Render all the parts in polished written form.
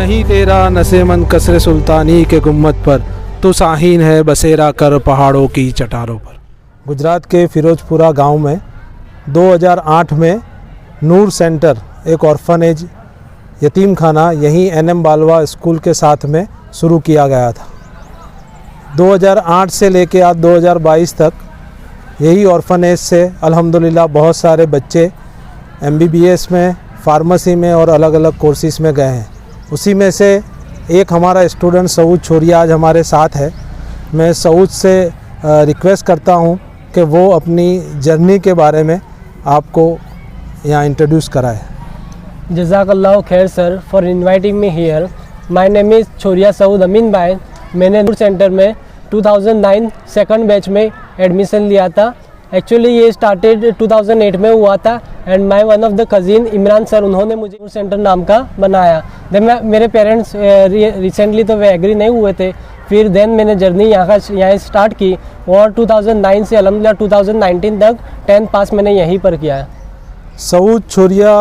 नहीं तेरा नसे मन कसरे सुल्तानी के गुम्मत पर, तो साहीन है बसेरा कर पहाड़ों की चटारों पर। गुजरात के फिरोजपुरा गांव में 2008 में नूर सेंटर, एक ऑर्फनेज यतीम खाना, यहीं NM बालवा स्कूल के साथ में शुरू किया गया था। 2008 से लेके आज 2022 तक यही ऑर्फनेज से अल्हम्दुलिल्लाह बहुत सारे बच्चे MBBS में, फार्मेसी में और अलग अलग कोर्सेज़ में गए हैं। उसी में से एक हमारा स्टूडेंट सऊद छोरिया आज हमारे साथ है। मैं सऊद से रिक्वेस्ट करता हूं कि वो अपनी जर्नी के बारे में आपको यहाँ इंट्रोड्यूस कराए। जज़ाकल्लाह खैर sir for inviting me here. My name is छोरिया सऊद अमीन भाई। मैंने नूर सेंटर में 2009 सेकंड बैच में एडमिशन लिया था। एक्चुअली ये स्टार्टेड 2008 में हुआ था and my one of the cousin Imran sir, उन्होंने मुझे नूर सेंटर नाम का बनाया। देन मेरे पेरेंट्स रिसेंटली तो वे एग्री नहीं हुए थे, फिर देन मैंने जर्नी यहाँ स्टार्ट की और 2009 से अल्हम्दुलिल्लाह 2019 तक 10th पास मैंने यहीं पर किया है। सऊद छोरिया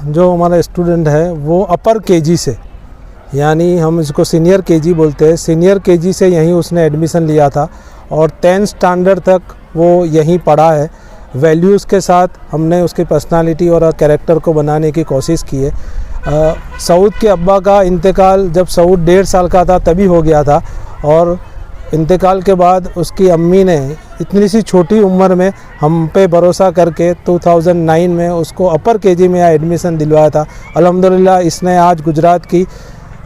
जो हमारा स्टूडेंट है वो अपर KG से, यानी हम इसको सीनियर KG बोलते हैं, सीनियर KG से यहीं उसने एडमिशन लिया था और 10th स्टैंडर्ड तक वो यहीं पढ़ा है। वैल्यूज़ के साथ हमने उसकी पर्सनालिटी और कैरेक्टर को बनाने की कोशिश की है। सऊद के अब्बा का इंतकाल जब सऊद 1.5 साल का था तभी हो गया था और इंतकाल के बाद उसकी अम्मी ने इतनी सी छोटी उम्र में हम पे भरोसा करके 2009 में उसको अपर KG में एडमिशन दिलवाया था। अल्हम्दुलिल्लाह इसने आज गुजरात की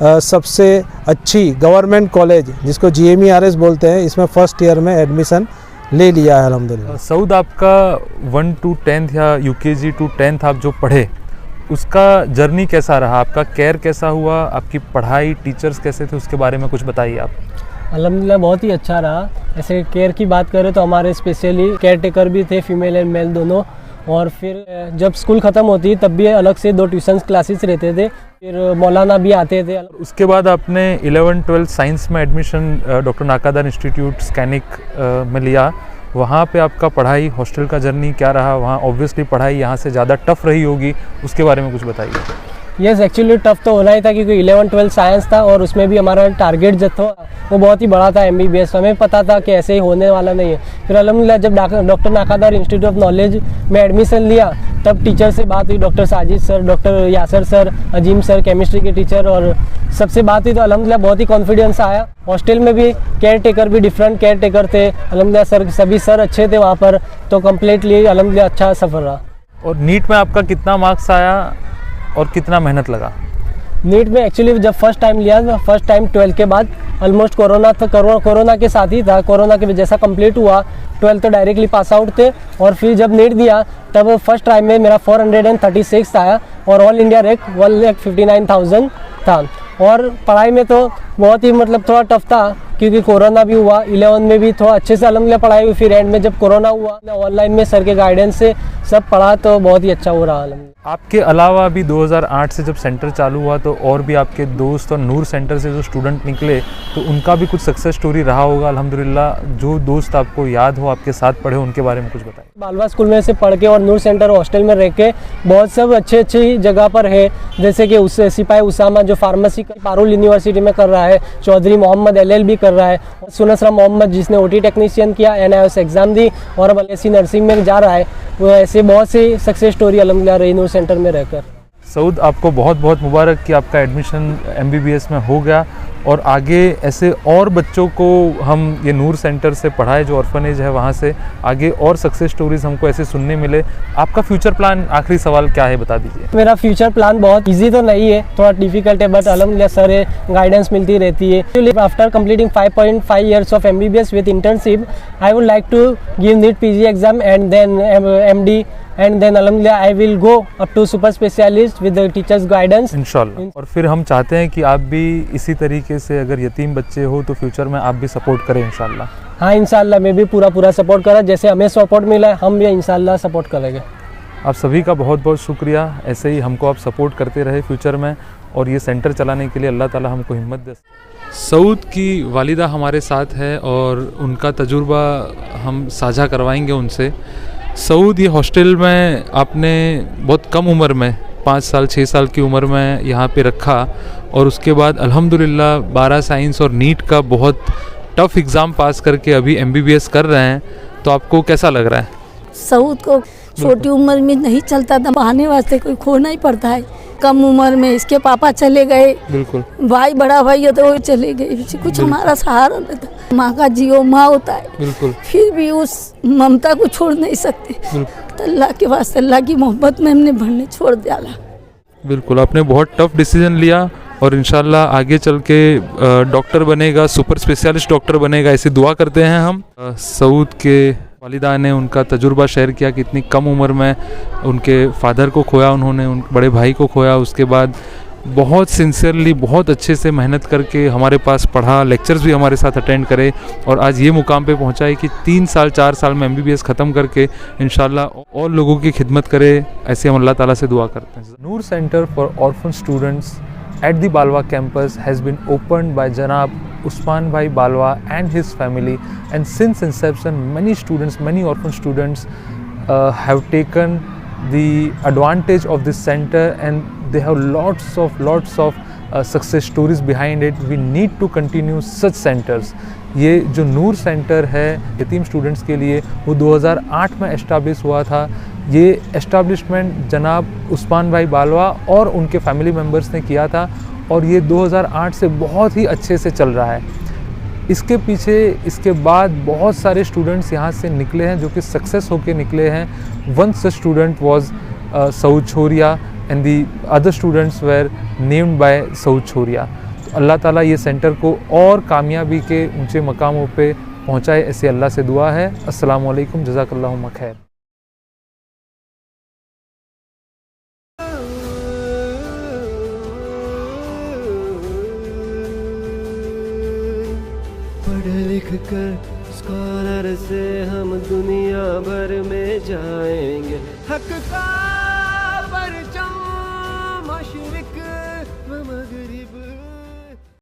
सबसे अच्छी गवर्नमेंट कॉलेज जिसको GMERS बोलते हैं, इसमें फर्स्ट ईयर में एडमिशन ले लिया है अल्हम्दुलिल्लाह। सऊद आपका 1 to 10th या UKG to 10th आप जो पढ़े उसका जर्नी कैसा रहा, आपका केयर कैसा हुआ, आपकी पढ़ाई, टीचर्स कैसे थे, उसके बारे में कुछ बताइए आप। अल्हम्दुलिल्लाह बहुत ही अच्छा रहा। ऐसे केयर की बात करें तो हमारे स्पेशली केयर टेकर भी थे, फीमेल एंड मेल दोनों। और फिर जब स्कूल ख़त्म होती तब भी अलग से 2 ट्यूशन्स क्लासेस रहते थे, फिर मौलाना भी आते थे। उसके बाद आपने 11th-12th साइंस में एडमिशन डॉक्टर नाकादार इंस्टीट्यूट स्कैनिक में लिया। वहाँ पे आपका पढ़ाई, हॉस्टल का जर्नी क्या रहा? वहाँ ऑब्वियसली पढ़ाई यहाँ से ज़्यादा टफ़ रही होगी, उसके बारे में कुछ बताइए। यस, एक्चुअली टफ़ तो होना ही था क्योंकि 11th-12th साइंस था और उसमें भी हमारा टारगेट जो था वो बहुत ही बड़ा था MBBS। हमें पता था कि ऐसे ही होने वाला नहीं है। फिर अल्हम्दुलिल्लाह जब doctor Nakadar institute of knowledge में एडमिशन लिया तब टीचर से बात हुई, doctor Sajid sir, doctor Yasar sir, Azeem sir chemistry के टीचर, और सबसे बात हुई तो अल्हम्दुलिल्लाह बहुत ही कॉन्फिडेंस आया। हॉस्टल में भी केयर टेकर भी डिफरेंट केयर टेकर थे अल्हम्दुलिल्लाह, सर सभी सर अच्छे थे वहाँ पर, तो कम्प्लीटली अल्हम्दुलिल्लाह अच्छा सफ़र रहा। और नीट में आपका कितना मार्क्स आया और कितना मेहनत लगा? नीट में एक्चुअली जब फर्स्ट टाइम लिया था, फर्स्ट टाइम 12 के बाद ऑलमोस्ट कोरोना था, कोरोना के साथ ही था। कोरोना के जैसा कंप्लीट हुआ 12 तो डायरेक्टली पास आउट थे और फिर जब नीट दिया तब फर्स्ट टाइम में मेरा 436 आया और ऑल इंडिया रैंक 1,59,000 था। और पढ़ाई में तो बहुत ही मतलब थोड़ा टफ था क्योंकि कोरोना भी हुआ। 11 में भी थोड़ा अच्छे से अल्हम्दुलिल्लाह पढ़ाई हुई, फिर एंड में जब कोरोना हुआ ऑनलाइन में सर के गाइडेंस से सब पढ़ा तो बहुत ही अच्छा हो रहा अल्हम्दुलिल्लाह। आपके अलावा भी 2008 से जब सेंटर चालू हुआ तो और भी आपके दोस्त और नूर सेंटर से जो स्टूडेंट निकले तो उनका भी कुछ सक्सेस स्टोरी रहा होगा अल्हम्दुलिल्लाह। जो दोस्त आपको याद हो, आपके साथ पढ़े, उनके बारे में कुछ बताइए। बालवा स्कूल में से पढ़ के और नूर सेंटर हॉस्टल में रह के बहुत सब अच्छी जगह पर है, जैसे कि उससे सिपाही उसामा जो फार्मेसी पारुल यूनिवर्सिटी में कर रहा है, चौधरी मोहम्मद LLB कर रहा है, सुनसरा मोहम्मद जिसने OT टेक्नीशियन किया, NIOS एग्ज़ाम दी और अब LSC नर्सिंग में जा रहा है। वो ऐसे बहुत सी सक्सेस स्टोरी अल्हम्दुलिल्लाह रही नूर सेंटर में रहकर। सऊद, आपको बहुत बहुत मुबारक कि आपका एडमिशन MBBS में हो गया और आगे ऐसे और बच्चों को हम ये नूर सेंटर से पढ़ाए, जो ऑर्फनेज है वहाँ से आगे और सक्सेस स्टोरीज हमको ऐसे सुनने मिले। आपका फ्यूचर प्लान, आखिरी सवाल क्या है बता दीजिए। मेरा फ्यूचर प्लान बहुत इजी तो नहीं है, थोड़ा डिफिकल्ट है, बट अल्हम्दुलिल्लाह सर गाइडेंस मिलती रहती है। After completing 5.5 years of MBBS with internship, I would like to give NEET PG exam and then MD and then alhamdulillah I will go up to super specialist with the teachers guidance इंशाल्लाह। और फिर हम चाहते हैं कि आप भी इसी तरीके से अगर यतीम बच्चे हो तो फ्यूचर में आप भी सपोर्ट करें इंशाल्लाह। हाँ इंशाल्लाह, मैं भी पूरा सपोर्ट करा, जैसे हमें सपोर्ट मिला है हम भी इंशाल्लाह सपोर्ट करेंगे। आप सभी का बहुत बहुत शुक्रिया, ऐसे ही हमको आप सपोर्ट करते रहे फ्यूचर में और ये सेंटर चलाने के लिए अल्लाह ताला हमको हिम्मत दे। सऊद की वालिदा हमारे साथ है और उनका तजुर्बा हम साझा करवाएंगे उनसे। सऊद, ये हॉस्टल में आपने बहुत कम उम्र में 5 साल 6 साल की उम्र में यहाँ पे रखा और उसके बाद अल्हम्दुलिल्लाह 12 साइंस और नीट का बहुत टफ एग्ज़ाम पास करके अभी MBBS कर रहे हैं। तो आपको कैसा लग रहा है? सऊद को छोटी उम्र में नहीं चलता था, पढ़ाने वास्ते कोई खोना ही पड़ता है। कम उम्र में इसके पापा चले गए, बिल्कुल भाई बड़ा भाई है तो वो चले गए, कुछ हमारा सहारा नहीं था। माँ का जियो माँ होता है, बिल्कुल फिर भी उस ममता को छोड़ नहीं सकते। तो अल्लाह के वास्ते, अल्लाह की मोहब्बत में हमने पढ़ने छोड़ दिया। बिल्कुल, आपने बहुत टफ डिसीजन लिया और इंशाल्लाह आगे चल के डॉक्टर बनेगा, सुपर स्पेशलिस्ट डॉक्टर बनेगा, ऐसी दुआ करते हैं हम। सऊद के वालिदा ने उनका तजुर्बा शेयर किया कि इतनी कम उम्र में उनके फादर को खोया, उन्होंने उन बड़े भाई को खोया, उसके बाद बहुत सिंसियरली बहुत अच्छे से मेहनत करके हमारे पास पढ़ा, लेक्चर्स भी हमारे साथ अटेंड करे और आज ये मुकाम पे पहुंचा है कि 3 साल 4 साल में MBBS ख़त्म करके इंशाल्लाह और लोगों की खिदमत करे, ऐसे हम अल्लाह ताला से दुआ करते हैं। Noor centre for orphan students at the Balwa campus has been opened by Janab Usman Bhai Balwa and his family, and since inception many students, many orphan students have taken the advantage of this center, and they have lots of success stories behind it. We need to continue such centers. ये जो नूर centre है यतीम students के लिए, वो 2008 में establish हुआ था। ये एस्टाब्लिशमेंट जनाब उस्मान भाई बालवा और उनके फैमिली मेम्बर्स ने किया था और ये 2008 से बहुत ही अच्छे से चल रहा है। इसके पीछे इसके बाद बहुत सारे स्टूडेंट्स यहाँ से निकले हैं जो कि सक्सेस होके निकले हैं। One such student was Saud Choriya and the other students were named by Saud Choriya. तो अल्लाह ताला ये सेंटर को और कामयाबी के ऊंचे मकामों पे पहुँचाए, ऐसे अल्लाह से दुआ है। अस्सलाम वालेकुम, जज़ाकल्लाहु खैर। पढ़ लिख कर स्कॉलर से हम दुनिया भर में जाएंगे। हक का परचम मशरिक व मगरिब